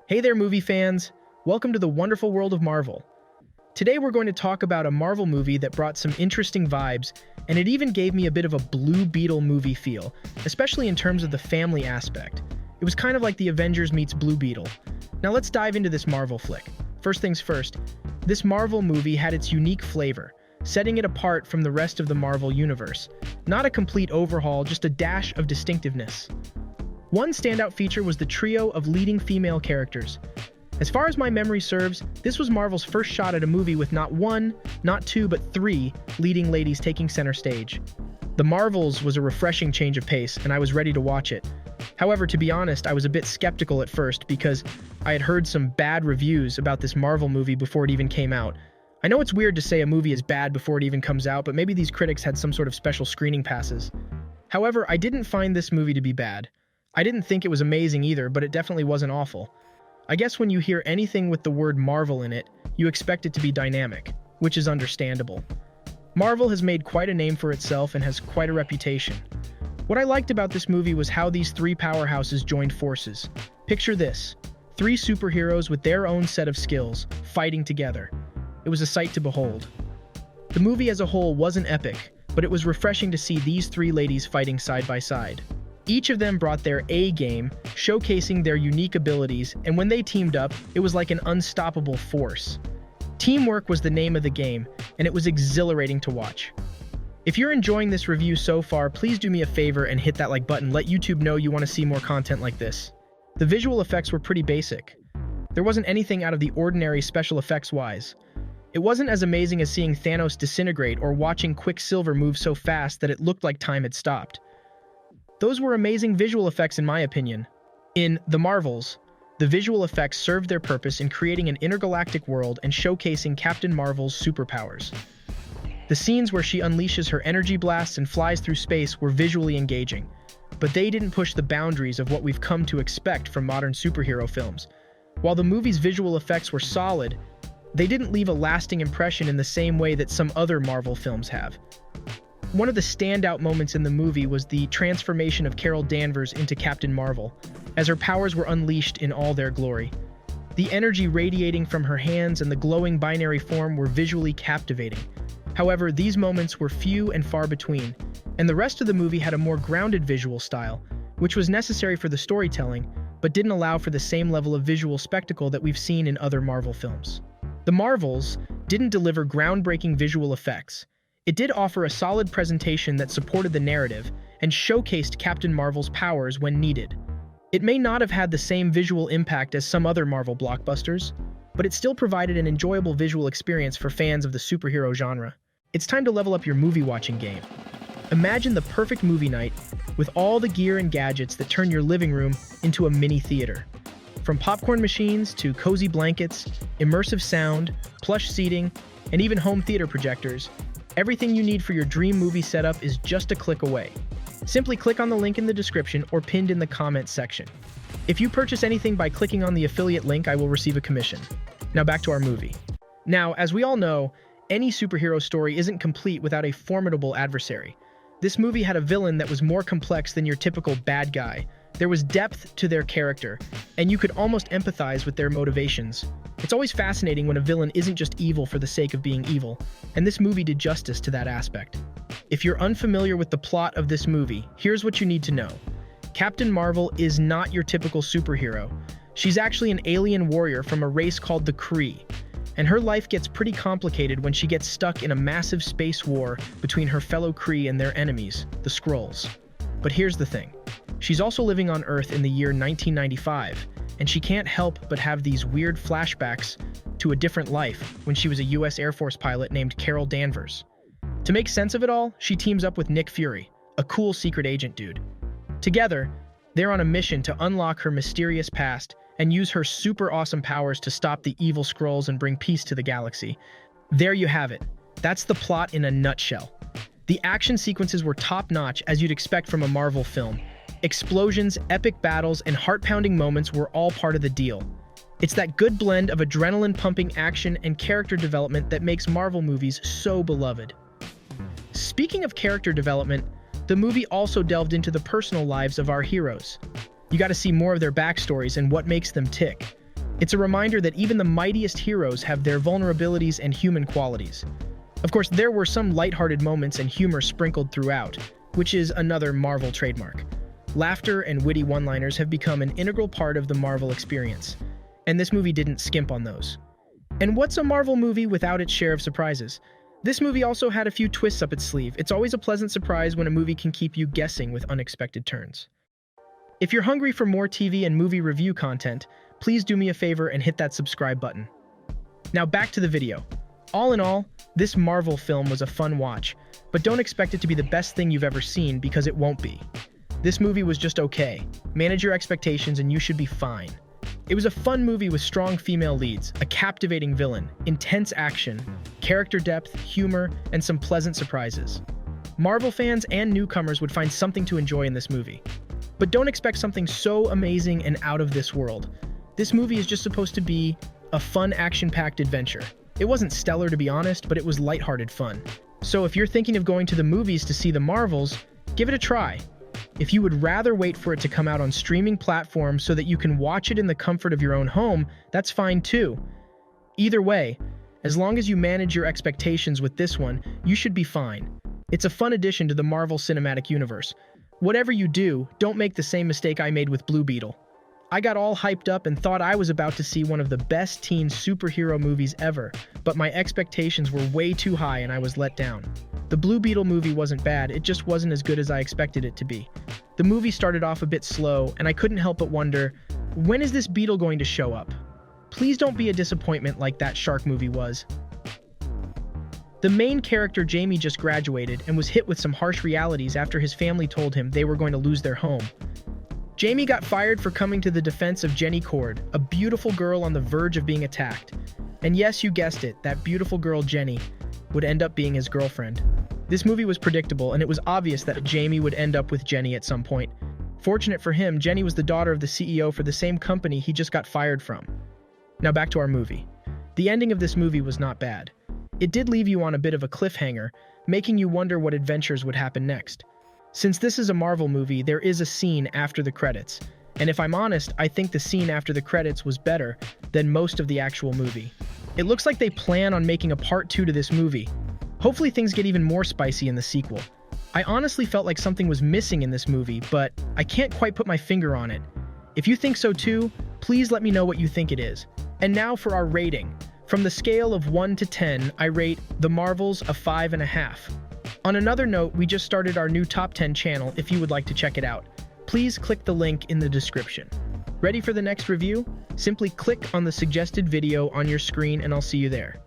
Hey there, movie fans! Welcome to the wonderful world of Marvel. Today we're going to talk about a Marvel movie that brought some interesting vibes, and it even gave me a bit of a Blue Beetle movie feel, especially in terms of the family aspect. It was kind of like the Avengers meets Blue Beetle. Now let's dive into this Marvel flick. First things first, this Marvel movie had its unique flavor, setting it apart from the rest of the Marvel universe. Not a complete overhaul, just a dash of distinctiveness. One standout feature was the trio of leading female characters. As far as my memory serves, this was Marvel's first shot at a movie with not one, not two, but three leading ladies taking center stage. The Marvels was a refreshing change of pace, and I was ready to watch it. However, to be honest, I was a bit skeptical at first because I had heard some bad reviews about this Marvel movie before it even came out. I know it's weird to say a movie is bad before it even comes out, but maybe these critics had some sort of special screening passes. However, I didn't find this movie to be bad. I didn't think it was amazing either, but it definitely wasn't awful. I guess when you hear anything with the word Marvel in it, you expect it to be dynamic, which is understandable. Marvel has made quite a name for itself and has quite a reputation. What I liked about this movie was how these three powerhouses joined forces. Picture this: three superheroes with their own set of skills, fighting together. It was a sight to behold. The movie as a whole wasn't epic, but it was refreshing to see these three ladies fighting side by side. Each of them brought their A game, showcasing their unique abilities, and when they teamed up, it was like an unstoppable force. Teamwork was the name of the game, and it was exhilarating to watch. If you're enjoying this review so far, please do me a favor and hit that like button. Let YouTube know you want to see more content like this. The visual effects were pretty basic. There wasn't anything out of the ordinary special effects-wise. It wasn't as amazing as seeing Thanos disintegrate or watching Quicksilver move so fast that it looked like time had stopped. Those were amazing visual effects in my opinion. In The Marvels, the visual effects served their purpose in creating an intergalactic world and showcasing Captain Marvel's superpowers. The scenes where she unleashes her energy blasts and flies through space were visually engaging, but they didn't push the boundaries of what we've come to expect from modern superhero films. While the movie's visual effects were solid, they didn't leave a lasting impression in the same way that some other Marvel films have. One of the standout moments in the movie was the transformation of Carol Danvers into Captain Marvel, as her powers were unleashed in all their glory. The energy radiating from her hands and the glowing binary form were visually captivating. However, these moments were few and far between, and the rest of the movie had a more grounded visual style, which was necessary for the storytelling, but didn't allow for the same level of visual spectacle that we've seen in other Marvel films. The Marvels didn't deliver groundbreaking visual effects. It did offer a solid presentation that supported the narrative and showcased Captain Marvel's powers when needed. It may not have had the same visual impact as some other Marvel blockbusters, but it still provided an enjoyable visual experience for fans of the superhero genre. It's time to level up your movie-watching game. Imagine the perfect movie night with all the gear and gadgets that turn your living room into a mini theater. From popcorn machines to cozy blankets, immersive sound, plush seating, and even home theater projectors, everything you need for your dream movie setup is just a click away. Simply click on the link in the description or pinned in the comments section. If you purchase anything by clicking on the affiliate link, I will receive a commission. Now back to our movie. Now, as we all know, any superhero story isn't complete without a formidable adversary. This movie had a villain that was more complex than your typical bad guy. There was depth to their character, and you could almost empathize with their motivations. It's always fascinating when a villain isn't just evil for the sake of being evil, and this movie did justice to that aspect. If you're unfamiliar with the plot of this movie, here's what you need to know. Captain Marvel is not your typical superhero. She's actually an alien warrior from a race called the Kree, and her life gets pretty complicated when she gets stuck in a massive space war between her fellow Kree and their enemies, the Skrulls. But here's the thing. She's also living on Earth in the year 1995, and she can't help but have these weird flashbacks to a different life when she was a US Air Force pilot named Carol Danvers. To make sense of it all, she teams up with Nick Fury, a cool secret agent dude. Together, they're on a mission to unlock her mysterious past and use her super awesome powers to stop the evil Skrulls and bring peace to the galaxy. There you have it. That's the plot in a nutshell. The action sequences were top-notch, as you'd expect from a Marvel film. Explosions, epic battles, and heart-pounding moments were all part of the deal. It's that good blend of adrenaline-pumping action and character development that makes Marvel movies so beloved. Speaking of character development, the movie also delved into the personal lives of our heroes. You got to see more of their backstories and what makes them tick. It's a reminder that even the mightiest heroes have their vulnerabilities and human qualities. Of course, there were some lighthearted moments and humor sprinkled throughout, which is another Marvel trademark. Laughter and witty one-liners have become an integral part of the Marvel experience, and this movie didn't skimp on those. And what's a Marvel movie without its share of surprises? This movie also had a few twists up its sleeve. It's always a pleasant surprise when a movie can keep you guessing with unexpected turns. If you're hungry for more TV and movie review content, please do me a favor and hit that subscribe button. Now back to the video. All in all, this Marvel film was a fun watch, but don't expect it to be the best thing you've ever seen because it won't be. This movie was just okay. Manage your expectations and you should be fine. It was a fun movie with strong female leads, a captivating villain, intense action, character depth, humor, and some pleasant surprises. Marvel fans and newcomers would find something to enjoy in this movie. But don't expect something so amazing and out of this world. This movie is just supposed to be a fun, action-packed adventure. It wasn't stellar to be honest, but it was lighthearted fun. So if you're thinking of going to the movies to see the Marvels, give it a try. If you would rather wait for it to come out on streaming platforms so that you can watch it in the comfort of your own home, that's fine too. Either way, as long as you manage your expectations with this one, you should be fine. It's a fun addition to the Marvel Cinematic Universe. Whatever you do, don't make the same mistake I made with Blue Beetle. I got all hyped up and thought I was about to see one of the best teen superhero movies ever, but my expectations were way too high and I was let down. The Blue Beetle movie wasn't bad, it just wasn't as good as I expected it to be. The movie started off a bit slow, and I couldn't help but wonder, when is this Beetle going to show up? Please don't be a disappointment like that Shark movie was. The main character Jamie just graduated and was hit with some harsh realities after his family told him they were going to lose their home. Jamie got fired for coming to the defense of Jenny Cord, a beautiful girl on the verge of being attacked. And yes, you guessed it, that beautiful girl Jenny would end up being his girlfriend. This movie was predictable, and it was obvious that Jamie would end up with Jenny at some point. Fortunate for him, Jenny was the daughter of the CEO for the same company he just got fired from. Now back to our movie. The ending of this movie was not bad. It did leave you on a bit of a cliffhanger, making you wonder what adventures would happen next. Since this is a Marvel movie, there is a scene after the credits, and if I'm honest, I think the scene after the credits was better than most of the actual movie. It looks like they plan on making a part 2 to this movie. Hopefully things get even more spicy in the sequel. I honestly felt like something was missing in this movie, but I can't quite put my finger on it. If you think so too, please let me know what you think it is. And now for our rating. From the scale of 1 to 10, I rate The Marvels a 5.5. On another note, we just started our new Top 10 channel if you would like to check it out. Please click the link in the description. Ready for the next review? Simply click on the suggested video on your screen and I'll see you there.